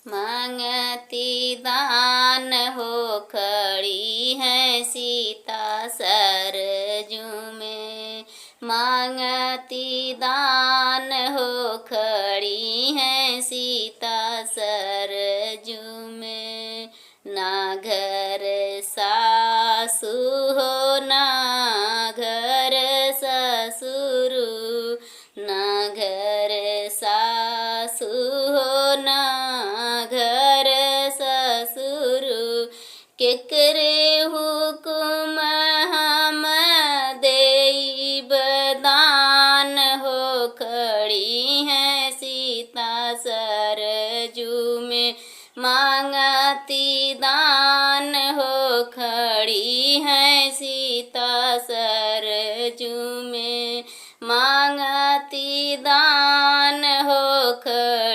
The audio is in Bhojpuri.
मांगती दान हो खड़ी है सीता सरजू में। मांगती दान हो खड़ी है सीता सरजू में। ना घर सासु हो ना घर ससुरु, ना घर सासु हो ना घर ससुरु। केकरे हुकुम हम देब दान हो खड़ी है सीता सरजू में। मांगती दान हो खड़ी है सीता सरजू में। मांगती दान हो खड़ी